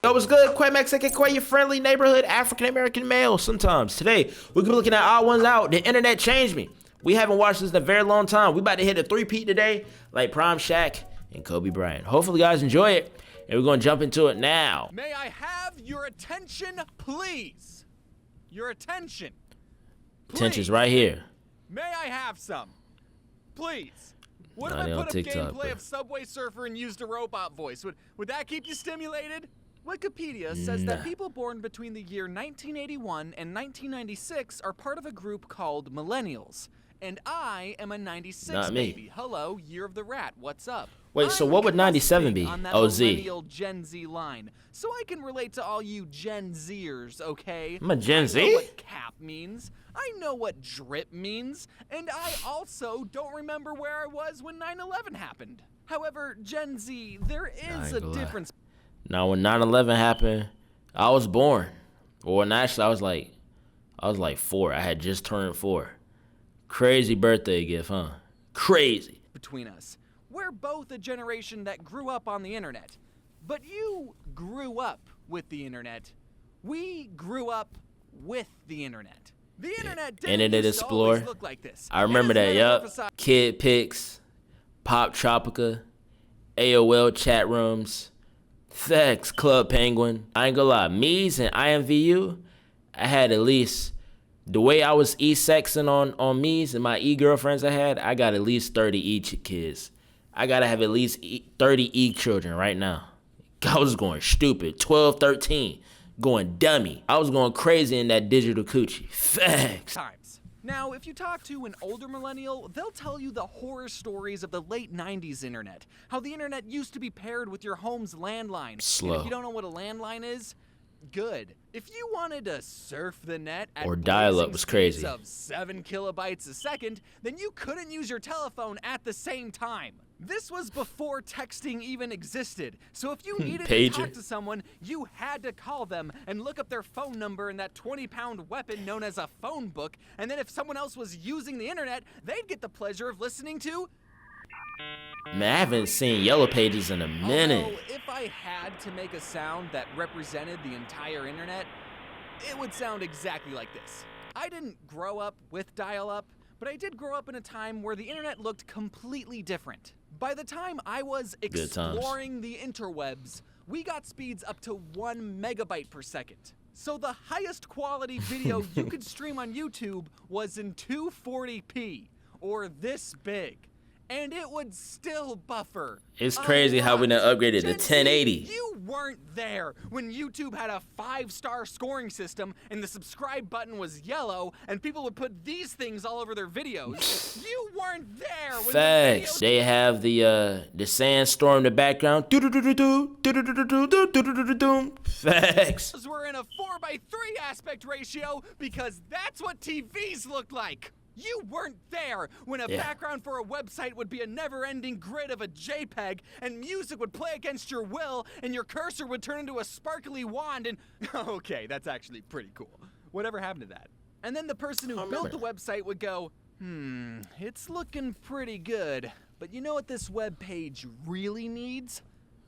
Yo, what's good? Quamax, aka your friendly neighborhood African-American male sometimes. Today, we're gonna be looking at TheOdd1sOut. The internet changed me. We haven't watched this in a very long time. We about to hit a three-peat today, like Prime Shaq and Kobe Bryant. Hopefully, you guys enjoy it, and we're gonna jump into it now. May I have your attention, please? Your attention. Please. Attention's right here. May I have some? Please. What Nah, if they I on put up TikTok, gameplay bro. of Subway Surfer and used a robot voice? Would that keep you stimulated? Wikipedia says that people born between the year 1981 and 1996 are part of a group called millennials. And I am a 96 Not me. baby. Hello, year of the rat. What's up? Wait, so I'm what would 97 be? on that Oh, Z. millennial Gen Z line, so I can relate to all you Gen Zers, okay? I'm a Gen Z? I know what cap means. I know what drip means, and I also don't remember where I was when 9/11 happened. However, Gen Z, there is a difference. Now, when 9/11 happened, I was born. Or when actually I was like 4. I had just turned 4. Crazy birthday gift, huh? Crazy. Between us. We're both a generation that grew up on the internet. But you grew up with the internet. We grew up with the internet. The internet didn't Internet used to Explorer. always look like this. I remember that, yup. Kid Pics, Pop Tropica, AOL chat rooms, Sex Club Penguin. I ain't gonna lie, Me's and IMVU, I had at least, the way I was e-sexing on Me's and my e-girlfriends I got at least 30 e-kids. I gotta have at least 30 e-children right now. I was going stupid, 12, 13, going dummy. I was going crazy in that digital coochie. Facts. Times. Now, if you talk to an older millennial, they'll tell you the horror stories of the late 90s internet. How the internet used to be paired with your home's landline. Slow. And if you don't know what a landline is, good. If you wanted to surf the net at Or dial-up was crazy. speeds of 7 kilobytes a second, then you couldn't use your telephone at the same time. This was before texting even existed, so if you needed to talk to someone, you had to call them and look up their phone number in that 20-pound weapon known as a phone book, and then if someone else was using the internet, they'd get the pleasure of listening to... Man, I haven't seen Yellow Pages in a minute. Although, if I had to make a sound that represented the entire internet, it would sound exactly like this. I didn't grow up with dial-up, but I did grow up in a time where the internet looked completely different. By the time I was exploring the interwebs, we got speeds up to 1 megabyte per second. So the highest quality video you could stream on YouTube was in 240p, or this big. And it would still buffer. It's crazy how we done upgraded to 1080. You weren't there when YouTube had a 5-star scoring system and the subscribe button was yellow and people would put these things all over their videos. You weren't there when Facts. They have the sandstorm in the background. Facts. We're in a 4:3 aspect ratio because that's what TVs look like. You weren't there when a background for a website would be a never-ending grid of a JPEG and music would play against your will and your cursor would turn into a sparkly wand and... Okay, that's actually pretty cool. Whatever happened to that? And then the person who built the website would go, it's looking pretty good, but you know what this web page really needs?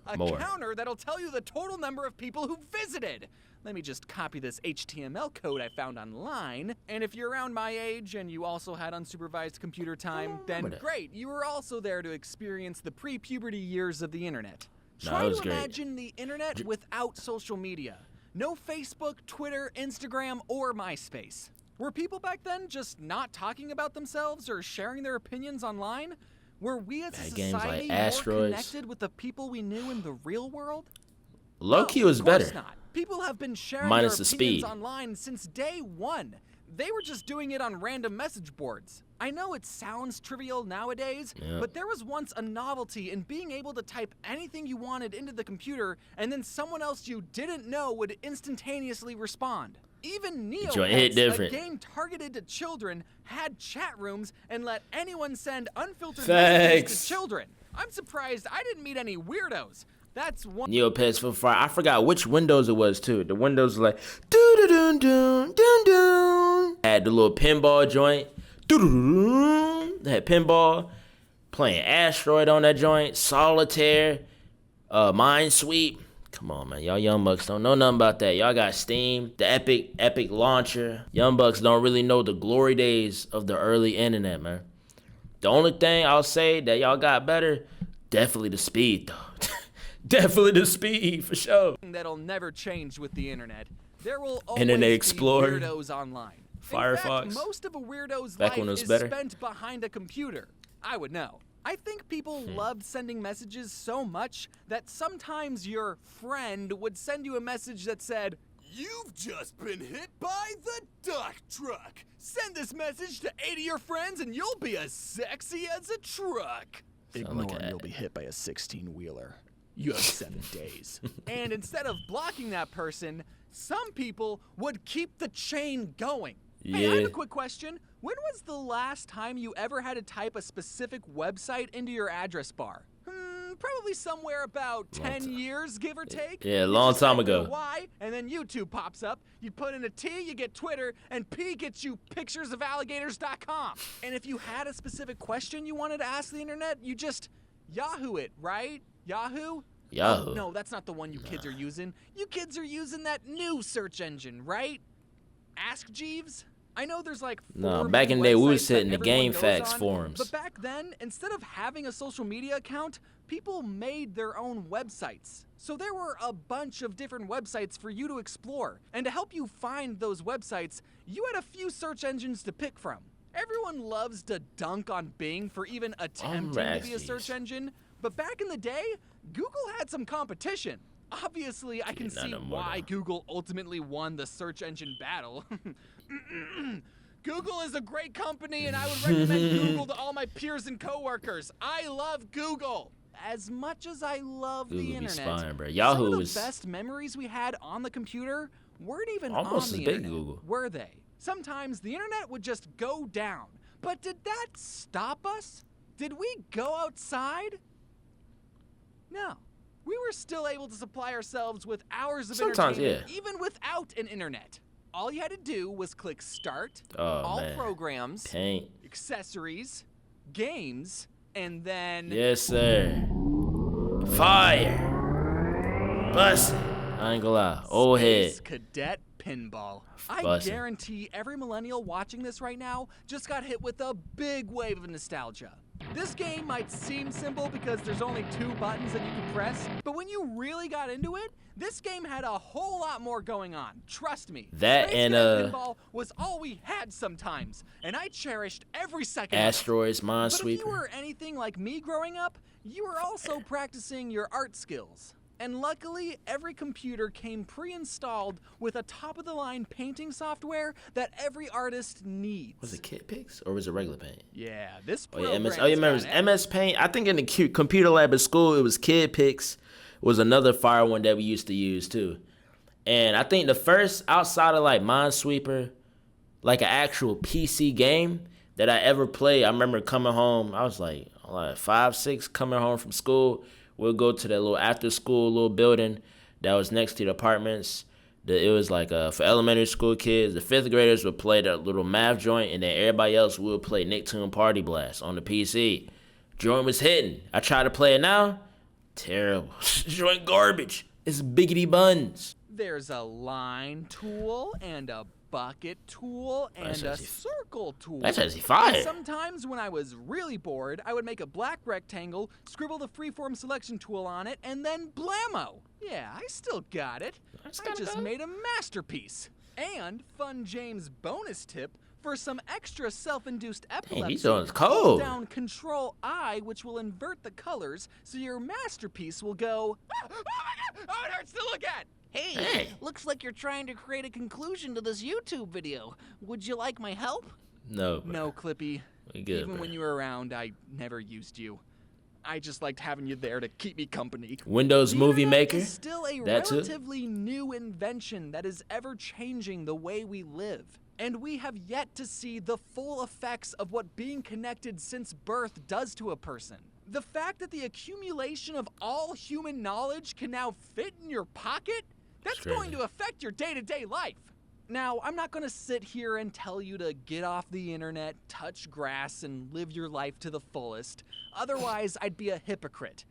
A counter that'll tell you the total number of people who visited. Let me just copy this HTML code I found online. And if you're around my age and you also had unsupervised computer time, then great. You were also there to experience the pre-puberty years of the internet. Try to imagine the internet without social media. No Facebook, Twitter, Instagram, or MySpace. Were people back then just not talking about themselves or sharing their opinions online? Were we as a society more connected with the people we knew in the real world? Low-key was better. Not. People have been sharing Minus their the opinions speed. online since day one. They were just doing it on random message boards. I know it sounds trivial nowadays, but there was once a novelty in being able to type anything you wanted into the computer and then someone else you didn't know would instantaneously respond. Even Neopets, a game targeted to children, had chat rooms and let anyone send unfiltered messages to children. I'm surprised I didn't meet any weirdos. That's one. Neopets for fire. I forgot which Windows it was too. The Windows like doo doo doo doo doo doo. Had the little pinball joint. Doo doo doo. They had pinball. Playing Asteroid on that joint. Solitaire. Minesweep. Come on, man. Y'all young bucks don't know nothing about that. Y'all got Steam, the Epic launcher. Young bucks don't really know the glory days of the early internet, man. The only thing I'll say that y'all got better, definitely the speed, though. Definitely the speed, for sure. That'll never change with the internet. There will always Internet be Explorer, weirdos online. Firefox. In fact, most of a weirdo's Back life when it was is better. spent behind a computer. I would know. I think people loved sending messages so much that sometimes your friend would send you a message that said, "You've just been hit by the duck truck. Send this message to 8 of your friends and you'll be as sexy as a truck." Sound like Ignore, you'll be hit by a 16-wheeler. You have 7 days. And instead of blocking that person, some people would keep the chain going. Hey, I have a quick question. When was the last time you ever had to type a specific website into your address bar? Probably somewhere about 10 years, give or take. Yeah, a long time ago. Y, and then YouTube pops up. You put in a T, you get Twitter, and P gets you picturesofalligators.com. And if you had a specific question you wanted to ask the internet, you just Yahoo it, right? Yahoo? Yahoo. Oh, no, that's not the one you kids are using. You kids are using that new search engine, right? Ask Jeeves? I know there's like No, back in the day, we was websites that hitting the everyone Game goes Facts on, forums. But back then, instead of having a social media account, people made their own websites. So there were a bunch of different websites for you to explore. And to help you find those websites, you had a few search engines to pick from. Everyone loves to dunk on Bing for even attempting to be a search engine. But back in the day, Google had some competition. Obviously, I can see why Google ultimately won the search engine battle. Google is a great company, and I would recommend Google to all my peers and coworkers. I love Google. As much as I love the internet, spying, bro. some of the best memories we had on the computer weren't even almost on as the big internet, Google. were they? Sometimes the internet would just go down. But did that stop us? Did we go outside? No. We were still able to supply ourselves with hours of entertainment, even without an internet. All you had to do was click Start, All Programs, Paint, Accessories, Games, and then... Yes, sir. Fire. Bust it. I ain't gonna lie. Old head. Space Cadet Pinball. I guarantee every millennial watching this right now just got hit with a big wave of nostalgia. This game might seem simple because there's only 2 buttons that you can press, but when you really got into it, this game had a whole lot more going on. Trust me. That Space and Cadet Pinball was all we had sometimes, and I cherished every second. Asteroids, Minesweeper. But if you were anything like me growing up, you were also practicing your art skills. And luckily, every computer came pre-installed with a top-of-the-line painting software that every artist needs. Was it Kit Pix or was it regular paint? Yeah, this program. Oh, you remember it was MS Paint? I think in the computer lab at school, it was Kid Pix. Was another fire one that we used to use too. And I think the first, outside of like Minesweeper, like an actual PC game that I ever played, I remember coming home, I was like 5, 6, coming home from school. We'll go to that little after-school little building that was next to the apartments. It was like for elementary school kids. The 5th graders would play that little math joint, and then everybody else would play Nicktoon Party Blast on the PC. Joint was hitting. I try to play it now. Terrible. Joint garbage. It's biggity buns. There's a line tool and a bucket tool and a circle tool. That's actually fire. Sometimes when I was really bored, I would make a black rectangle, scribble the freeform selection tool on it, and then blammo. Yeah, I still got it. I just made a masterpiece. And Fun James bonus tip, for some extra self-induced epilepsy, hold down Control-I, which will invert the colors, so your masterpiece will go, oh my god, oh, it hurts to look at! Hey, looks like you're trying to create a conclusion to this YouTube video. Would you like my help? No, bro. No, Clippy. We good, Even bro. when you were around, I never used you. I just liked having you there to keep me company. Windows Movie Maker. Is still a relatively new invention that is ever changing the way we live. And we have yet to see the full effects of what being connected since birth does to a person. The fact that the accumulation of all human knowledge can now fit in your pocket, that's going to affect your day-to-day life. Now, I'm not going to sit here and tell you to get off the internet, touch grass, and live your life to the fullest. Otherwise, I'd be a hypocrite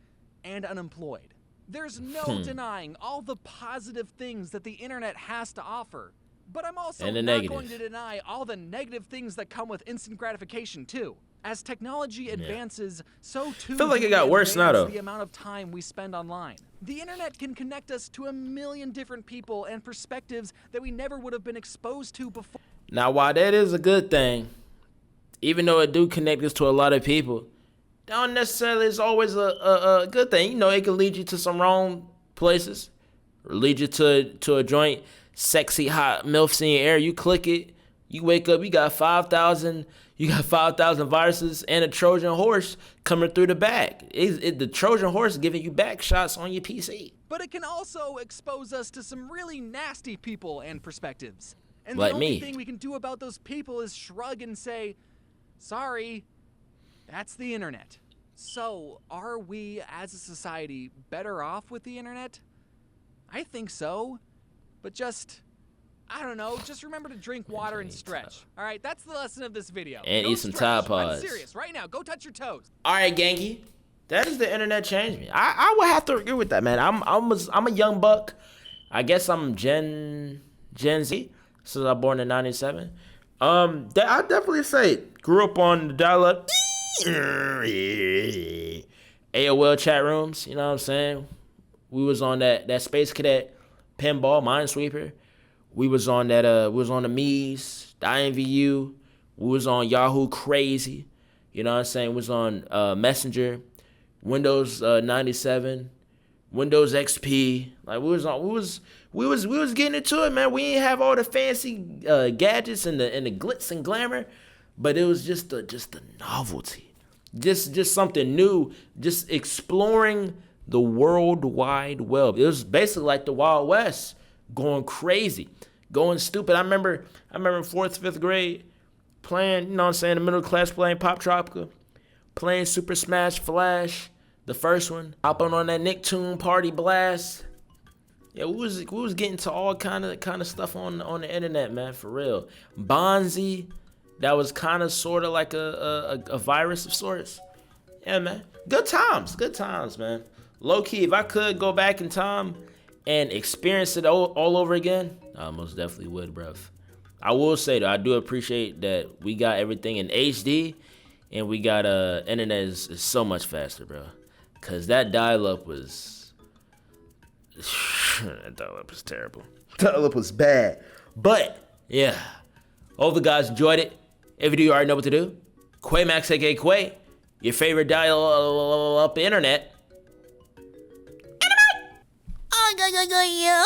and unemployed. There's no denying all the positive things that the internet has to offer. But I'm also not going to deny all the negative things that come with instant gratification too. As technology advances, so too feel like it got worse now, though. the amount of time we spend online. The internet can connect us to a million different people and perspectives that we never would have been exposed to before. Now, while that is a good thing, even though it do connect us to a lot of people, that don't necessarily is always a good thing. You know, it can lead you to some wrong places, or lead you to a joint, sexy hot MILFs in your ear. You click it, you wake up, you got 5,000 viruses and a Trojan horse coming through the back. The Trojan horse is giving you back shots on your PC. But it can also expose us to some really nasty people and perspectives. And like the only me. thing we can do about those people is shrug and say, sorry, that's the internet. So, are we as a society better off with the internet? I think so. But just, I don't know, just remember to drink water and stretch. All right, that's the lesson of this video. And Go eat some stretch. Tide Pods. I'm serious, right now, go touch your toes. All right, Gangy. That is the internet changed me. I would have to agree with that, man. I'm a young buck. I guess I'm Gen Z, since I was born in '97. I definitely say grew up on the dial-up AOL chat rooms. You know what I'm saying? We was on that Space Cadet pinball Minesweeper. We was on that. We was on the Mies, the IMVU. We was on Yahoo Crazy. You know what I'm saying? We was on Messenger, Windows 97, Windows XP. Like we was getting into it, man. We didn't have all the fancy gadgets and the glitz and glamour, but it was just the novelty, just something new, just exploring the World Wide Web. It was basically like the Wild West, going crazy, going stupid. I remember in 4th, 5th grade playing, you know what I'm saying, the middle class playing Pop Tropica, playing Super Smash Flash, the first one, hopping on that Nicktoon Party Blast. Yeah, we was getting to all kind of stuff on the internet, man, for real. Bonzi, that was kind of sort of like a virus of sorts. Yeah, man, good times, man. Low key, if I could go back in time and experience it all over again, I most definitely would, bruv. I will say though, I do appreciate that we got everything in HD, and we got internet is so much faster, bro. Cause that dial-up was terrible. Dial-up was bad. But yeah, hope you guys enjoyed it. If you do, you already know what to do. Quamax, aka Quay, your favorite dial-up internet. Yeah.